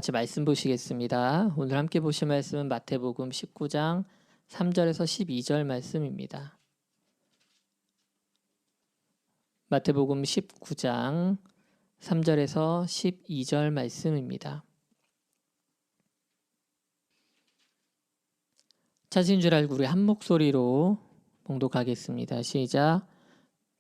같이 말씀 보시겠습니다. 오늘 함께 보실 말씀은 마태복음 19장 3절에서 12절 말씀입니다. 마태복음 19장 3절에서 12절 말씀입니다. 찾은 줄 알고 우리 한 목소리로 봉독하겠습니다. 시작.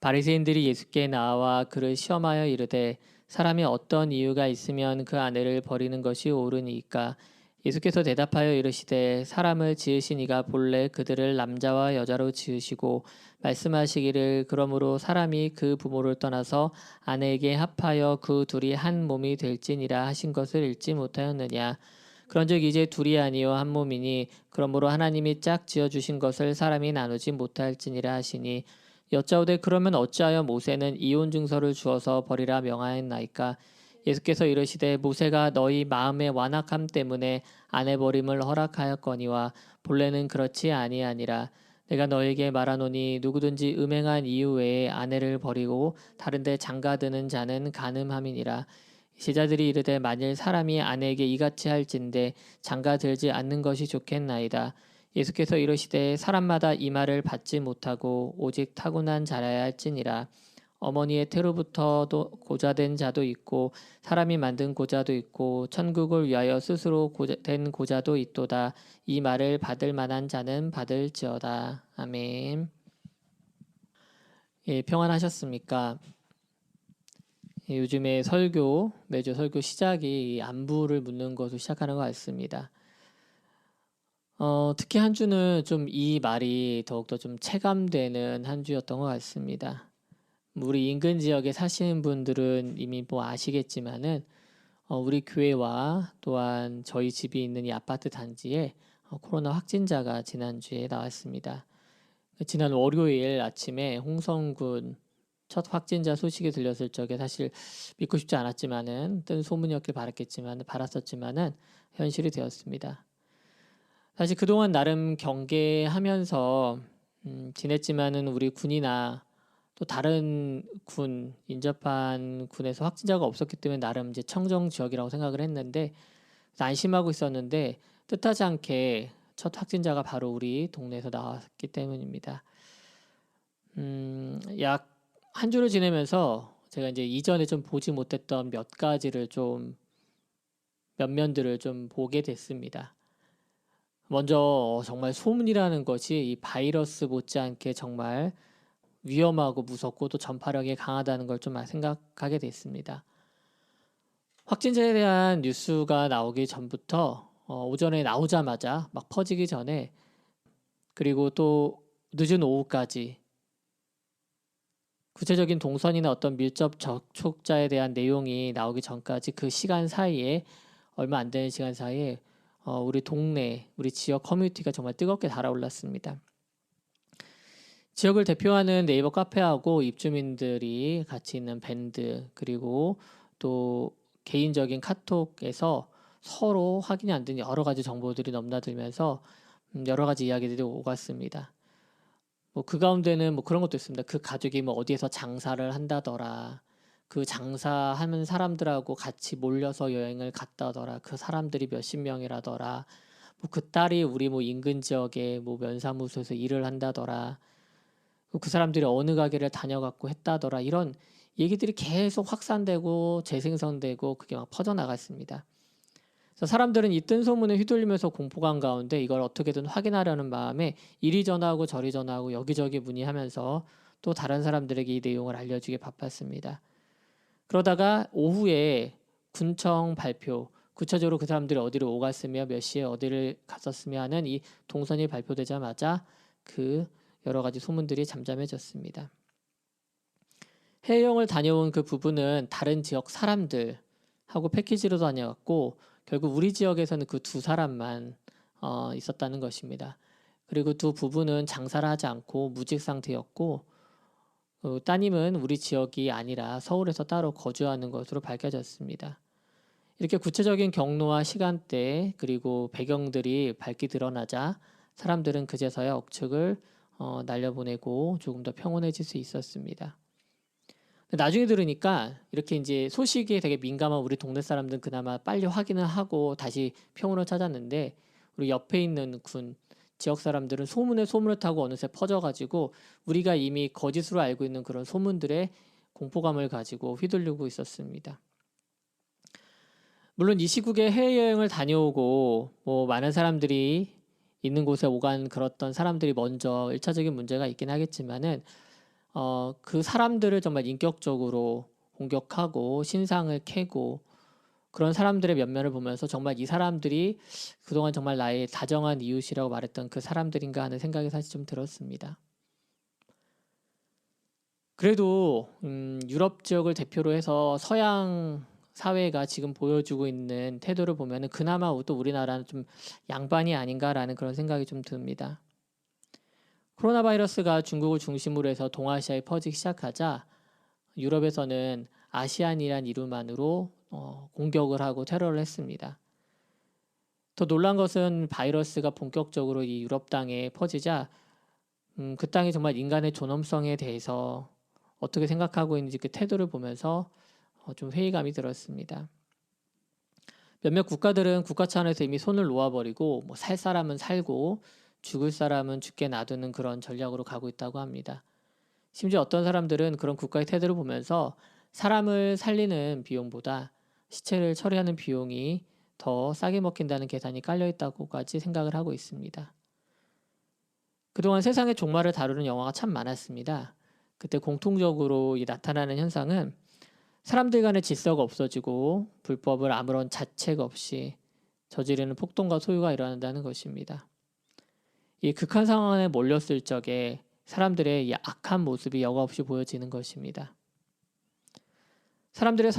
바리새인들이 예수께 나와 그를 시험하여 이르되 사람이 어떤 이유가 있으면 그 아내를 버리는 것이 옳으니까? 예수께서 대답하여 이르시되 사람을 지으신 이가 본래 그들을 남자와 여자로 지으시고 말씀하시기를 그러므로 사람이 그 부모를 떠나서 아내에게 합하여 그 둘이 한 몸이 될지니라 하신 것을 읽지 못하였느냐? 그런즉 이제 둘이 아니요 한 몸이니 그러므로 하나님이 짝 지어 주신 것을 사람이 나누지 못할지니라 하시니 여짜오되 그러면 어찌하여 모세는 이혼 증서를 주어서 버리라 명하였나이까? 예수께서 이르시되 모세가 너희 마음의 완악함 때문에 아내 버림을 허락하였거니와 본래는 그렇지 아니하니라. 내가 너에게 말하노니 누구든지 음행한 이유 외에 아내를 버리고 다른데 장가드는 자는 간음함이니라. 제자들이 이르되 만일 사람이 아내에게 이같이 할진대 장가들지 않는 것이 좋겠나이다. 예수께서 이르시되 사람마다 이 말을 받지 못하고 오직 타고난 자라야 할지니라. 어머니의 태로부터도 고자된 자도 있고 사람이 만든 고자도 있고 천국을 위하여 스스로 된 고자도 있도다. 이 말을 받을 만한 자는 받을지어다. 아멘. 예, 평안하셨습니까? 예, 요즘에 매주 설교 시작이 안부를 묻는 것으로 시작하는 것 같습니다. 특히 한 주는 좀 이 말이 더욱더 좀 체감되는 한 주였던 것 같습니다. 우리 인근 지역에 사시는 분들은 이미 뭐 아시겠지만은 우리 교회와 또한 저희 집이 있는 이 아파트 단지에 코로나 확진자가 지난주에 나왔습니다. 지난 월요일 아침에 홍성군 첫 확진자 소식이 들렸을 적에 사실 믿고 싶지 않았지만은 뜬 소문이었길 바랐었지만은 현실이 되었습니다. 사실 그동안 나름 경계하면서 지냈지만은 우리 군이나 또 다른 군, 인접한 군에서 확진자가 없었기 때문에 나름 이제 청정 지역이라고 생각을 했는데 안심하고 있었는데 뜻하지 않게 첫 확진자가 바로 우리 동네에서 나왔기 때문입니다. 약 한 주를 지내면서 제가 이제 이전에 좀 보지 못했던 몇 가지를 좀 면면들을 좀 보게 됐습니다. 먼저 정말 소문이라는 것이 이 바이러스 못지않게 정말 위험하고 무섭고 또 전파력이 강하다는 걸 좀 생각하게 됐습니다. 확진자에 대한 뉴스가 나오기 전부터 오전에 나오자마자 막 퍼지기 전에 그리고 또 늦은 오후까지 구체적인 동선이나 어떤 밀접 접촉자에 대한 내용이 나오기 전까지 그 시간 사이에 얼마 안 되는 시간 사이에 우리 동네, 우리 지역 커뮤니티가 정말 뜨겁게 달아올랐습니다. 지역을 대표하는 네이버 카페하고 입주민들이 같이 있는 밴드 그리고 또 개인적인 카톡에서 서로 확인이 안 된 여러 가지 정보들이 넘나들면서 여러 가지 이야기들이 오갔습니다. 뭐 그 가운데는 뭐 그런 것도 있습니다. 그 가족이 뭐 어디에서 장사를 한다더라. 그 장사하는 사람들하고 같이 몰려서 여행을 갔다더라. 그 사람들이 몇십 명이라더라. 뭐 그 딸이 우리 뭐 인근 지역에 뭐 면사무소에서 일을 한다더라. 그 사람들이 어느 가게를 다녀갖고 했다더라. 이런 얘기들이 계속 확산되고 재생성되고 그게 막 퍼져나갔습니다. 그래서 사람들은 이 뜬 소문에 휘둘리면서 공포감 가운데 이걸 어떻게든 확인하려는 마음에 이리 전화하고 저리 전화하고 여기저기 문의하면서 또 다른 사람들에게 이 내용을 알려주기 바빴습니다. 그러다가 오후에 군청 발표, 구체적으로 그 사람들이 어디로 오갔으며 몇 시에 어디를 갔었으며 하는 이 동선이 발표되자마자 그 여러 가지 소문들이 잠잠해졌습니다. 해외여행을 다녀온 그 부부는 다른 지역 사람들하고 패키지로 다녀갔고 결국 우리 지역에서는 그 두 사람만 있었다는 것입니다. 그리고 두 부부는 장사를 하지 않고 무직 상태였고 따님은 우리 지역이 아니라 서울에서 따로 거주하는 것으로 밝혀졌습니다. 이렇게 구체적인 경로와 시간대 그리고 배경들이 밝게 드러나자 사람들은 그제서야 억측을 날려보내고 조금 더 평온해질 수 있었습니다. 나중에 들으니까 이렇게 이제 소식에 되게 민감한 우리 동네 사람들은 그나마 빨리 확인을 하고 다시 평온을 찾았는데, 우리 옆에 있는 군 지역 사람들은 소문에 소문을 타고 어느새 퍼져가지고 우리가 이미 거짓으로 알고 있는 그런 소문들에 공포감을 가지고 휘둘리고 있었습니다. 물론 이 시국에 해외여행을 다녀오고 뭐 많은 사람들이 있는 곳에 오간 그렇던 사람들이 먼저 1차적인 문제가 있긴 하겠지만은 그 사람들을 정말 인격적으로 공격하고 신상을 캐고 그런 사람들의 면면을 보면서 정말 이 사람들이 그동안 정말 나의 다정한 이웃이라고 말했던 그 사람들인가 하는 생각이 사실 좀 들었습니다. 그래도 유럽 지역을 대표로 해서 서양 사회가 지금 보여주고 있는 태도를 보면은 그나마 또 우리나라는 좀 양반이 아닌가라는 그런 생각이 좀 듭니다. 코로나 바이러스가 중국을 중심으로 해서 동아시아에 퍼지기 시작하자 유럽에서는 아시안이란 이름만으로 공격을 하고 테러를 했습니다. 더 놀란 것은 바이러스가 본격적으로 이 유럽 땅에 퍼지자 그 땅이 정말 인간의 존엄성에 대해서 어떻게 생각하고 있는지 그 태도를 보면서 좀 회의감이 들었습니다. 몇몇 국가들은 국가 차원에서 이미 손을 놓아버리고 뭐 살 사람은 살고 죽을 사람은 죽게 놔두는 그런 전략으로 가고 있다고 합니다. 심지어 어떤 사람들은 그런 국가의 태도를 보면서 사람을 살리는 비용보다 시체를 처리하는 비용이 더 싸게 먹힌다는 계산이 깔려있다고까지 생각을 하고 있습니다. 그동안 세상의 종말을 다루는 영화가 참 많았습니다. 그때 공통적으로 나타나는 현상은 사람들 간의 질서가 없어지고 불법을 아무런 자책 없이 저지르는 폭동과 소유가 일어난다는 것입니다. 이 극한 상황에 몰렸을 적에 사람들의 이 악한 모습이 여과없이 보여지는 것입니다. 사람들의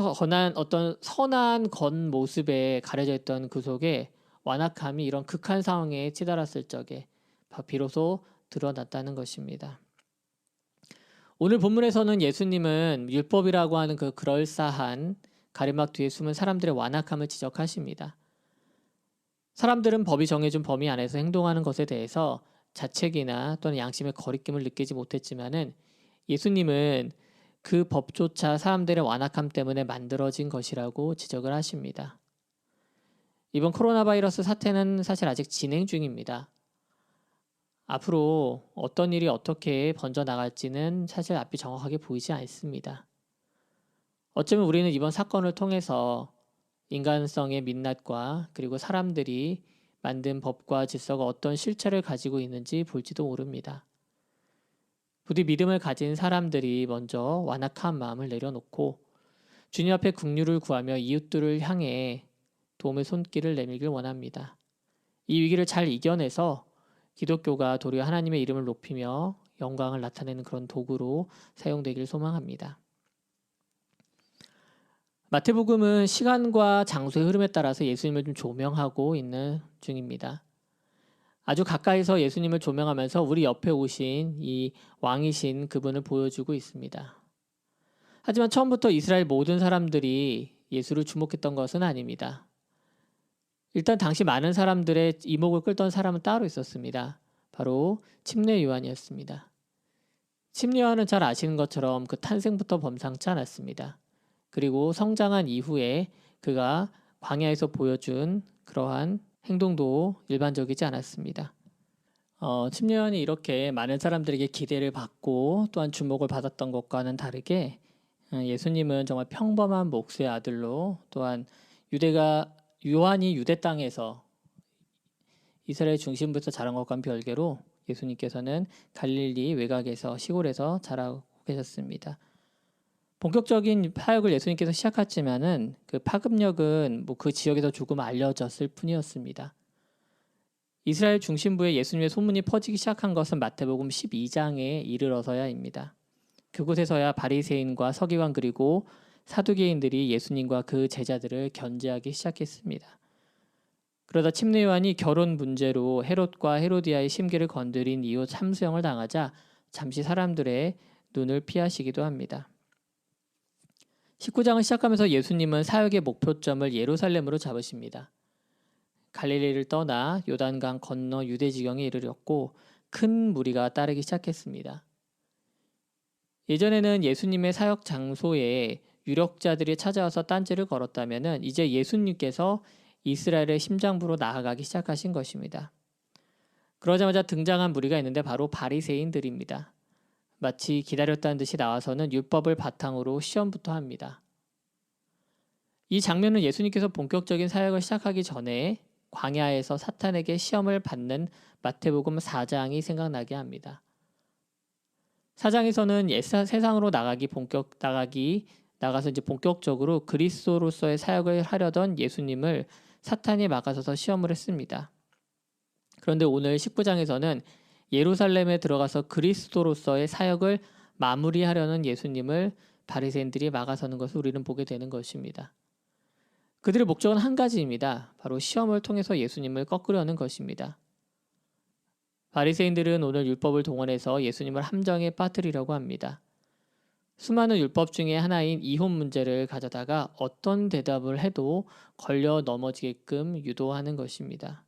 어떤 선한 겉모습에 가려져 있던 그 속에 완악함이 이런 극한 상황에 치달았을 적에 비로소 드러났다는 것입니다. 오늘 본문에서는 예수님은 율법이라고 하는 그 그럴싸한 가리막 뒤에 숨은 사람들의 완악함을 지적하십니다. 사람들은 법이 정해준 범위 안에서 행동하는 것에 대해서 자책이나 또는 양심의 거리낌을 느끼지 못했지만은 예수님은 그 법조차 사람들의 완악함 때문에 만들어진 것이라고 지적을 하십니다. 이번 코로나 바이러스 사태는 사실 아직 진행 중입니다. 앞으로 어떤 일이 어떻게 번져나갈지는 사실 앞이 정확하게 보이지 않습니다. 어쩌면 우리는 이번 사건을 통해서 인간성의 민낯과 그리고 사람들이 만든 법과 질서가 어떤 실체를 가지고 있는지 볼지도 모릅니다. 부디 믿음을 가진 사람들이 먼저 완악한 마음을 내려놓고 주님 앞에 긍휼을 구하며 이웃들을 향해 도움의 손길을 내밀길 원합니다. 이 위기를 잘 이겨내서 기독교가 도리어 하나님의 이름을 높이며 영광을 나타내는 그런 도구로 사용되길 소망합니다. 마태복음은 시간과 장소의 흐름에 따라서 예수님을 좀 조명하고 있는 중입니다. 아주 가까이서 예수님을 조명하면서 우리 옆에 오신 이 왕이신 그분을 보여주고 있습니다. 하지만 처음부터 이스라엘 모든 사람들이 예수를 주목했던 것은 아닙니다. 일단 당시 많은 사람들의 이목을 끌던 사람은 따로 있었습니다. 바로 침례 요한이었습니다. 침례 요한은 잘 아시는 것처럼 그 탄생부터 범상치 않았습니다. 그리고 성장한 이후에 그가 광야에서 보여준 그러한 행동도 일반적이지 않았습니다. 침례 요한이 이렇게 많은 사람들에게 기대를 받고 또한 주목을 받았던 것과는 다르게 예수님은 정말 평범한 목수의 아들로 또한 요한이 유대 땅에서 이스라엘 중심부터 자란 것과는 별개로 예수님께서는 갈릴리 외곽에서 시골에서 자라고 계셨습니다. 본격적인 사역을 예수님께서 시작했지만은 그 파급력은 그 지역에서 조금 알려졌을 뿐이었습니다. 이스라엘 중심부에 예수님의 소문이 퍼지기 시작한 것은 마태복음 12장에 이르러서야입니다. 그곳에서야 바리새인과 서기관 그리고 사두개인들이 예수님과 그 제자들을 견제하기 시작했습니다. 그러다 침례 요한이 결혼 문제로 헤롯과 헤로디아의 심기를 건드린 이후 참수형을 당하자 잠시 사람들의 눈을 피하시기도 합니다. 19장을 시작하면서 예수님은 사역의 목표점을 예루살렘으로 잡으십니다. 갈릴리를 떠나 요단강 건너 유대 지경에 이르렀고 큰 무리가 따르기 시작했습니다. 예전에는 예수님의 사역 장소에 유력자들이 찾아와서 딴지를 걸었다면은 이제 예수님께서 이스라엘의 심장부로 나아가기 시작하신 것입니다. 그러자마자 등장한 무리가 있는데 바로 바리새인들입니다. 마치 기다렸다는 듯이 나와서는 율법을 바탕으로 시험부터 합니다. 이 장면은 예수님께서 본격적인 사역을 시작하기 전에 광야에서 사탄에게 시험을 받는 마태복음 4장이 생각나게 합니다. 4장에서는 세상으로 나가서 이제 본격적으로 그리스도로서의 사역을 하려던 예수님을 사탄이 막아서서 시험을 했습니다. 그런데 오늘 19장에서는 예루살렘에 들어가서 그리스도로서의 사역을 마무리하려는 예수님을 바리새인들이 막아서는 것을 우리는 보게 되는 것입니다. 그들의 목적은 한 가지입니다. 바로 시험을 통해서 예수님을 꺾으려는 것입니다. 바리새인들은 오늘 율법을 동원해서 예수님을 함정에 빠뜨리려고 합니다. 수많은 율법 중에 하나인 이혼 문제를 가져다가 어떤 대답을 해도 걸려 넘어지게끔 유도하는 것입니다.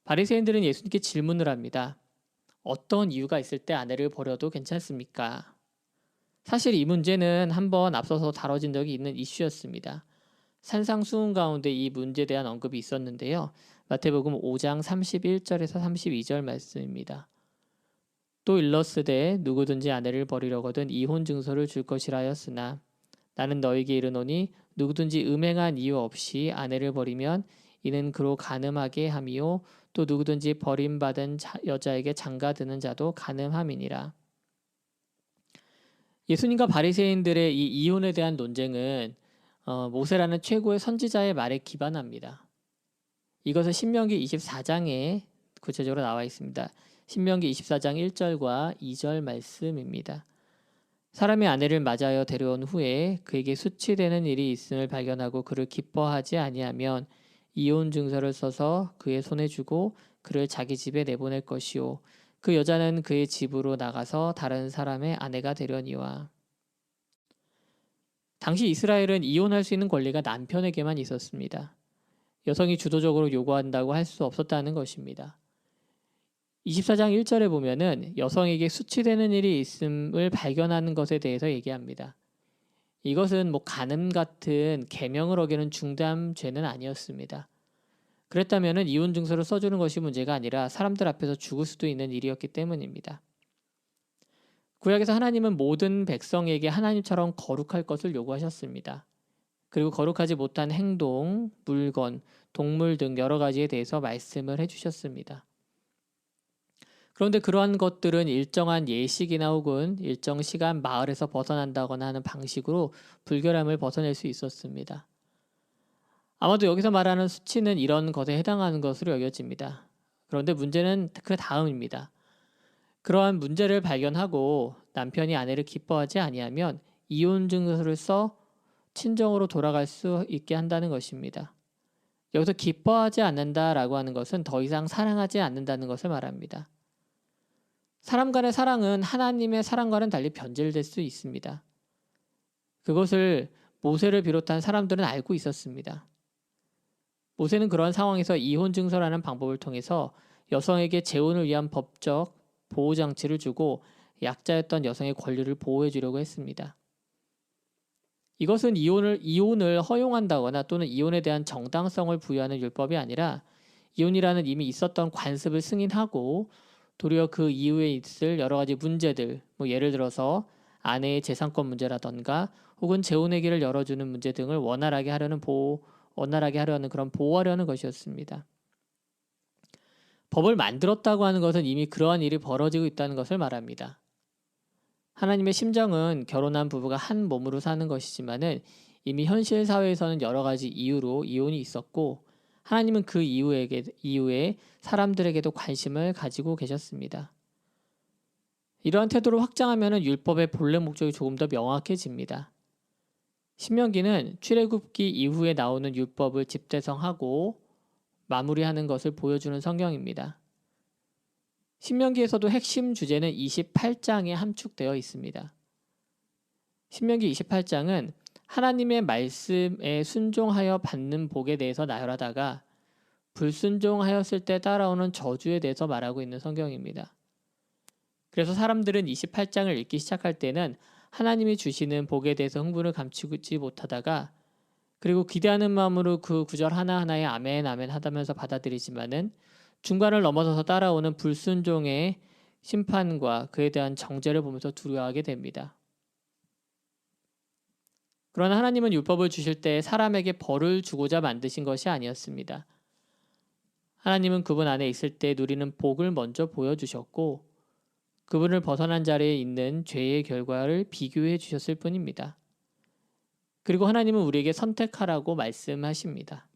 바리새인들은 예수님께 질문을 합니다. 어떤 이유가 있을 때 아내를 버려도 괜찮습니까? 사실 이 문제는 한번 앞서서 다뤄진 적이 있는 이슈였습니다. 산상수훈 가운데 이 문제에 대한 언급이 있었는데요. 마태복음 5장 31절에서 32절 말씀입니다. 또 일렀으되 누구든지 아내를 버리려거든 이혼 증서를 줄 것이라 하였으나 나는 너에게 이르노니 누구든지 음행한 이유 없이 아내를 버리면 이는 그로 간음하게 함이요 또 누구든지 버림받은 여자에게 장가드는 자도 간음함이니라. 예수님과 바리새인들의 이 이혼에 대한 논쟁은 모세라는 최고의 선지자의 말에 기반합니다. 이것은 신명기 24장에 구체적으로 나와 있습니다. 신명기 24장 1절과 2절 말씀입니다. 사람이 아내를 맞이하여 데려온 후에 그에게 수치되는 일이 있음을 발견하고 그를 기뻐하지 아니하면 이혼 증서를 써서 그의 손에 주고 그를 자기 집에 내보낼 것이요 그 여자는 그의 집으로 나가서 다른 사람의 아내가 되려니와. 당시 이스라엘은 이혼할 수 있는 권리가 남편에게만 있었습니다. 여성이 주도적으로 요구한다고 할 수 없었다는 것입니다. 24장 1절에 보면은 여성에게 수치되는 일이 있음을 발견하는 것에 대해서 얘기합니다. 이것은 간음 같은 계명을 어기는 중담죄는 아니었습니다. 그랬다면은 이혼 증서를 써주는 것이 문제가 아니라 사람들 앞에서 죽을 수도 있는 일이었기 때문입니다. 구약에서 하나님은 모든 백성에게 하나님처럼 거룩할 것을 요구하셨습니다. 그리고 거룩하지 못한 행동, 물건, 동물 등 여러 가지에 대해서 말씀을 해주셨습니다. 그런데 그러한 것들은 일정한 예식이나 혹은 일정 시간 마을에서 벗어난다거나 하는 방식으로 불결함을 벗어낼 수 있었습니다. 아마도 여기서 말하는 수치는 이런 것에 해당하는 것으로 여겨집니다. 그런데 문제는 그 다음입니다. 그러한 문제를 발견하고 남편이 아내를 기뻐하지 아니하면 이혼 증서를 써 친정으로 돌아갈 수 있게 한다는 것입니다. 여기서 기뻐하지 않는다라고 하는 것은 더 이상 사랑하지 않는다는 것을 말합니다. 사람 간의 사랑은 하나님의 사랑과는 달리 변질될 수 있습니다. 그것을 모세를 비롯한 사람들은 알고 있었습니다. 모세는 그런 상황에서 이혼 증서라는 방법을 통해서 여성에게 재혼을 위한 법적 보호장치를 주고 약자였던 여성의 권리를 보호해 주려고 했습니다. 이것은 이혼을 허용한다거나 또는 이혼에 대한 정당성을 부여하는 율법이 아니라 이혼이라는 이미 있었던 관습을 승인하고 도리어 그 이후에 있을 여러 가지 문제들, 예를 들어서 아내의 재산권 문제라던가 혹은 재혼의 길을 열어주는 문제 등을 원활하게 하려는 그런 보호하려는 것이었습니다. 법을 만들었다고 하는 것은 이미 그러한 일이 벌어지고 있다는 것을 말합니다. 하나님의 심정은 결혼한 부부가 한 몸으로 사는 것이지만은 이미 현실 사회에서는 여러 가지 이유로 이혼이 있었고 하나님은 그 이후에 사람들에게도 관심을 가지고 계셨습니다. 이러한 태도를 확장하면 율법의 본래 목적이 조금 더 명확해집니다. 신명기는 출애굽기 이후에 나오는 율법을 집대성하고 마무리하는 것을 보여주는 성경입니다. 신명기에서도 핵심 주제는 28장에 함축되어 있습니다. 신명기 28장은 하나님의 말씀에 순종하여 받는 복에 대해서 나열하다가 불순종하였을 때 따라오는 저주에 대해서 말하고 있는 성경입니다. 그래서 사람들은 28장을 읽기 시작할 때는 하나님이 주시는 복에 대해서 흥분을 감추지 못하다가 그리고 기대하는 마음으로 그 구절 하나하나에 아멘 아멘 하다면서 받아들이지만은 중간을 넘어서서 따라오는 불순종의 심판과 그에 대한 정죄를 보면서 두려워하게 됩니다. 그러나 하나님은 율법을 주실 때 사람에게 벌을 주고자 만드신 것이 아니었습니다. 하나님은 그분 안에 있을 때 누리는 복을 먼저 보여주셨고 그분을 벗어난 자리에 있는 죄의 결과를 비교해 주셨을 뿐입니다. 그리고 하나님은 우리에게 선택하라고 말씀하십니다.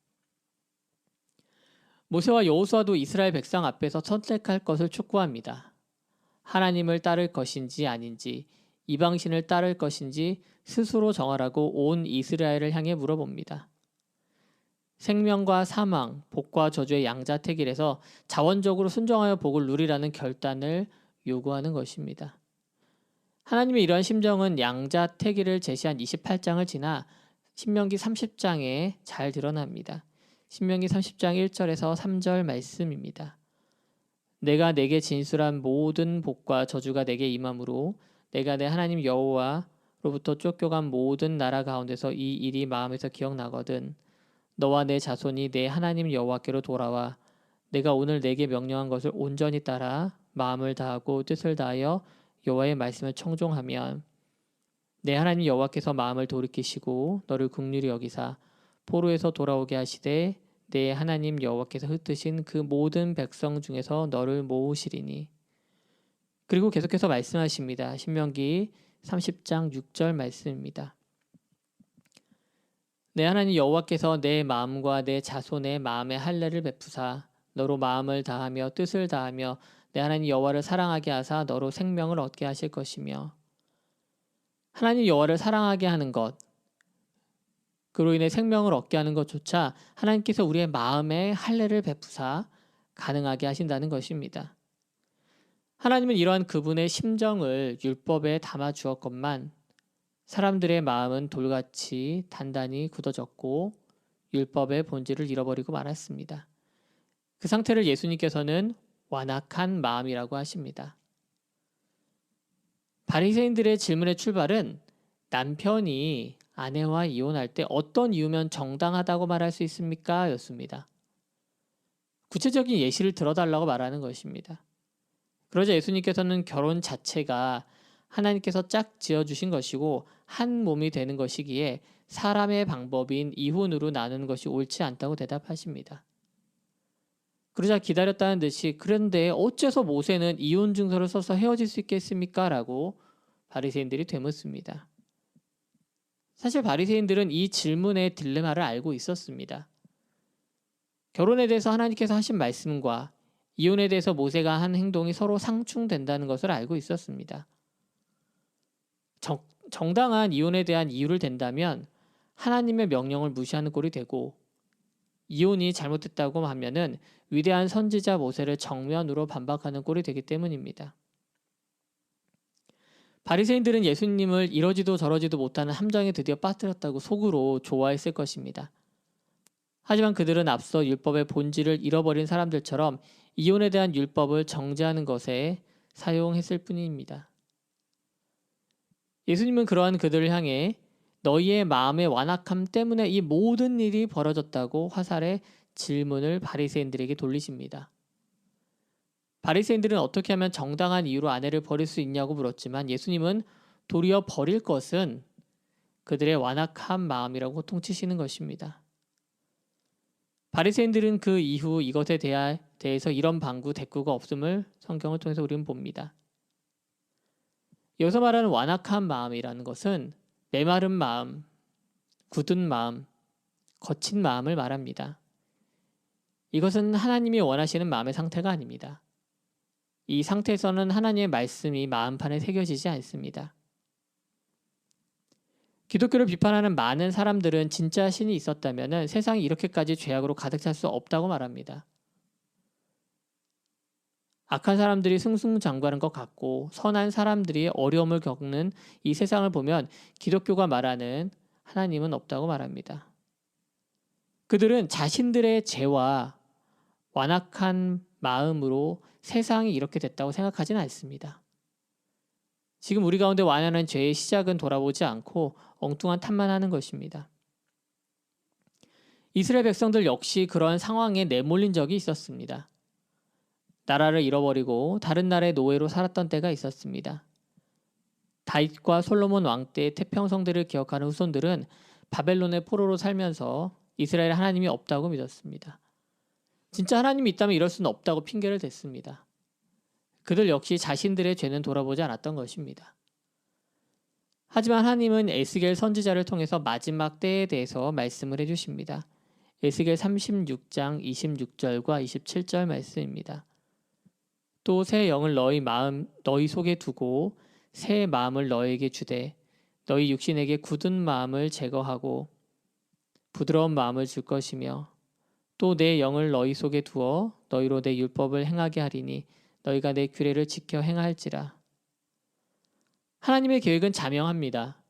모세와 여호수아도 이스라엘 백성 앞에서 선택할 것을 촉구합니다. 하나님을 따를 것인지 아닌지, 이방신을 따를 것인지 스스로 정하라고 온 이스라엘을 향해 물어봅니다. 생명과 사망, 복과 저주의 양자택일에서 자원적으로 순종하여 복을 누리라는 결단을 요구하는 것입니다. 하나님의 이러한 심정은 양자택일을 제시한 28장을 지나 신명기 30장에 잘 드러납니다. 신명기 30장 1절에서 3절 말씀입니다. 내가 내게 진술한 모든 복과 저주가 내게 임함으로 내가 내 하나님 여호와로부터 쫓겨간 모든 나라 가운데서 이 일이 마음에서 기억나거든 너와 내 자손이 내 하나님 여호와께로 돌아와 내가 오늘 내게 명령한 것을 온전히 따라 마음을 다하고 뜻을 다하여 여호와의 말씀을 청종하면 내 하나님 여호와께서 마음을 돌이키시고 너를 긍휼히 여기사 포로에서 돌아오게 하시되 내 하나님 여호와께서 흩으신 그 모든 백성 중에서 너를 모으시리니. 그리고 계속해서 말씀하십니다. 신명기 30장 6절 말씀입니다. 내 하나님 여호와께서 내 마음과 내 자손의 마음에 할례를 베푸사 너로 마음을 다하며 뜻을 다하며 내 하나님 여호와를 사랑하게 하사 너로 생명을 얻게 하실 것이며. 하나님 여호와를 사랑하게 하는 것, 그로 인해 생명을 얻게 하는 것조차 하나님께서 우리의 마음에 할례를 베푸사 가능하게 하신다는 것입니다. 하나님은 이러한 그분의 심정을 율법에 담아 주었건만 사람들의 마음은 돌같이 단단히 굳어졌고 율법의 본질을 잃어버리고 말았습니다. 그 상태를 예수님께서는 완악한 마음이라고 하십니다. 바리새인들의 질문의 출발은 남편이 아내와 이혼할 때 어떤 이유면 정당하다고 말할 수 있습니까? 였습니다. 구체적인 예시를 들어달라고 말하는 것입니다. 그러자 예수님께서는 결혼 자체가 하나님께서 짝 지어주신 것이고 한 몸이 되는 것이기에 사람의 방법인 이혼으로 나누는 것이 옳지 않다고 대답하십니다. 그러자 기다렸다는 듯이 그런데 어째서 모세는 이혼 증서를 써서 헤어질 수 있겠습니까? 라고 바리새인들이 되묻습니다. 사실 바리새인들은 이 질문의 딜레마를 알고 있었습니다. 결혼에 대해서 하나님께서 하신 말씀과 이혼에 대해서 모세가 한 행동이 서로 상충된다는 것을 알고 있었습니다. 정당한 이혼에 대한 이유를 댄다면 하나님의 명령을 무시하는 꼴이 되고 이혼이 잘못됐다고 하면은 위대한 선지자 모세를 정면으로 반박하는 꼴이 되기 때문입니다. 바리새인들은 예수님을 이러지도 저러지도 못하는 함정에 드디어 빠뜨렸다고 속으로 좋아했을 것입니다. 하지만 그들은 앞서 율법의 본질을 잃어버린 사람들처럼 이혼에 대한 율법을 정죄하는 것에 사용했을 뿐입니다. 예수님은 그러한 그들을 향해 너희의 마음의 완악함 때문에 이 모든 일이 벌어졌다고 화살의 질문을 바리새인들에게 돌리십니다. 바리새인들은 어떻게 하면 정당한 이유로 아내를 버릴 수 있냐고 물었지만 예수님은 도리어 버릴 것은 그들의 완악한 마음이라고 호통치시는 것입니다. 바리새인들은 그 이후 이것에 대해서 이런 방구 대꾸가 없음을 성경을 통해서 우리는 봅니다. 여기서 말하는 완악한 마음이라는 것은 메마른 마음, 굳은 마음, 거친 마음을 말합니다. 이것은 하나님이 원하시는 마음의 상태가 아닙니다. 이 상태에서는 하나님의 말씀이 마음판에 새겨지지 않습니다. 기독교를 비판하는 많은 사람들은 진짜 신이 있었다면 세상이 이렇게까지 죄악으로 가득 찰 수 없다고 말합니다. 악한 사람들이 승승장구하는 것 같고 선한 사람들이 어려움을 겪는 이 세상을 보면 기독교가 말하는 하나님은 없다고 말합니다. 그들은 자신들의 죄와 완악한 마음으로 세상이 이렇게 됐다고 생각하지는 않습니다. 지금 우리 가운데 완연한 죄의 시작은 돌아보지 않고 엉뚱한 탓만 하는 것입니다. 이스라엘 백성들 역시 그런 상황에 내몰린 적이 있었습니다. 나라를 잃어버리고 다른 나라의 노예로 살았던 때가 있었습니다. 다윗과 솔로몬 왕 때의 태평성들을 기억하는 후손들은 바벨론의 포로로 살면서 이스라엘에 하나님이 없다고 믿었습니다. 진짜 하나님이 있다면 이럴 수는 없다고 핑계를 댔습니다. 그들 역시 자신들의 죄는 돌아보지 않았던 것입니다. 하지만 하나님은 에스겔 선지자를 통해서 마지막 때에 대해서 말씀을 해주십니다. 에스겔 36장 26절과 27절 말씀입니다. 또 새 영을 너희 속에 두고 새 마음을 너희에게 주되 너희 육신에게 굳은 마음을 제거하고 부드러운 마음을 줄 것이며 또 내 영을 너희 속에 두어 너희로 내 율법을 행하게 하리니 너희가 내 규례를 지켜 행할지라. 하나님의 계획은 자명합니다.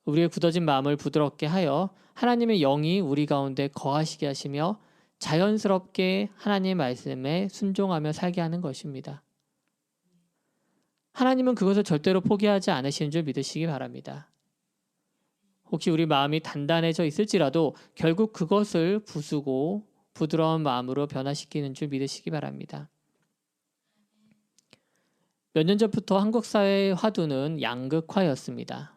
우리의 굳어진 마음을 부드럽게 하여 하나님의 영이 우리 가운데 거하시게 하시며 자연스럽게 하나님의 말씀에 순종하며 살게 하는 것입니다. 하나님은 그것을 절대로 포기하지 않으시는 줄 믿으시기 바랍니다. 혹시 우리 마음이 단단해져 있을지라도 결국 그것을 부수고 부드러운 마음으로 변화시키는 줄 믿으시기 바랍니다. 몇 년 전부터 한국 사회의 화두는 양극화였습니다.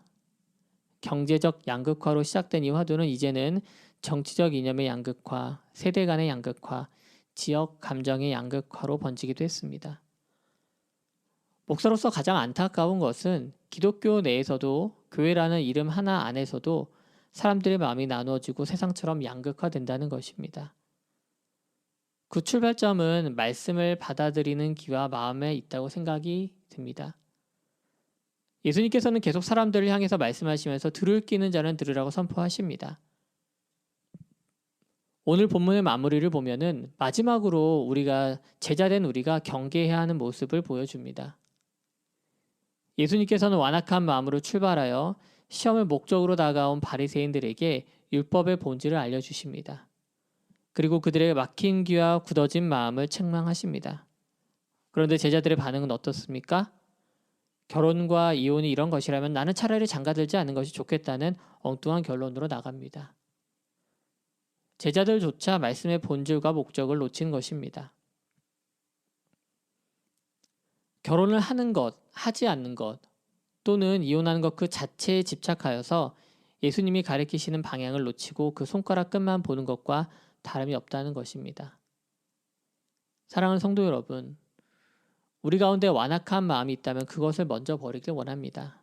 경제적 양극화로 시작된 이 화두는 이제는 정치적 이념의 양극화, 세대 간의 양극화, 지역 감정의 양극화로 번지기도 했습니다. 목사로서 가장 안타까운 것은 기독교 내에서도 교회라는 이름 하나 안에서도 사람들의 마음이 나누어지고 세상처럼 양극화된다는 것입니다. 그 출발점은 말씀을 받아들이는 귀와 마음에 있다고 생각이 듭니다. 예수님께서는 계속 사람들을 향해서 말씀하시면서 들을 끼는 자는 들으라고 선포하십니다. 오늘 본문의 마무리를 보면은 마지막으로 제자된 우리가 경계해야 하는 모습을 보여줍니다. 예수님께서는 완악한 마음으로 출발하여 시험을 목적으로 다가온 바리새인들에게 율법의 본질을 알려주십니다. 그리고 그들의 막힌 귀와 굳어진 마음을 책망하십니다. 그런데 제자들의 반응은 어떻습니까? 결혼과 이혼이 이런 것이라면 나는 차라리 장가들지 않는 것이 좋겠다는 엉뚱한 결론으로 나갑니다. 제자들조차 말씀의 본질과 목적을 놓친 것입니다. 결혼을 하는 것, 하지 않는 것, 또는 이혼하는 것 그 자체에 집착하여서 예수님이 가리키시는 방향을 놓치고 그 손가락 끝만 보는 것과 다름이 없다는 것입니다. 사랑하는 성도 여러분, 우리 가운데 완악한 마음이 있다면 그것을 먼저 버리길 원합니다.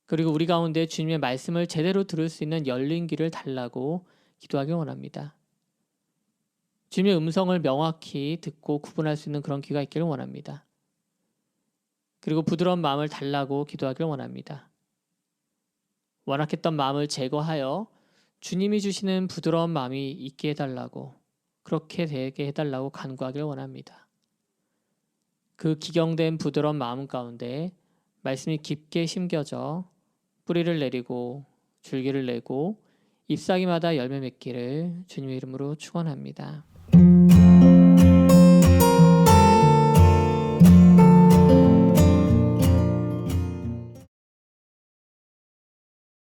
그리고 우리 가운데 주님의 말씀을 제대로 들을 수 있는 열린 귀를 달라고 기도하길 원합니다. 주님의 음성을 명확히 듣고 구분할 수 있는 그런 귀가 있기를 원합니다. 그리고 부드러운 마음을 달라고 기도하길 원합니다. 완악했던 마음을 제거하여 주님이 주시는 부드러운 마음이 있게 해달라고, 그렇게 되게 해달라고 간구하길 원합니다. 그 기경된 부드러운 마음 가운데 말씀이 깊게 심겨져 뿌리를 내리고 줄기를 내고 잎사귀마다 열매 맺기를 주님의 이름으로 축원합니다.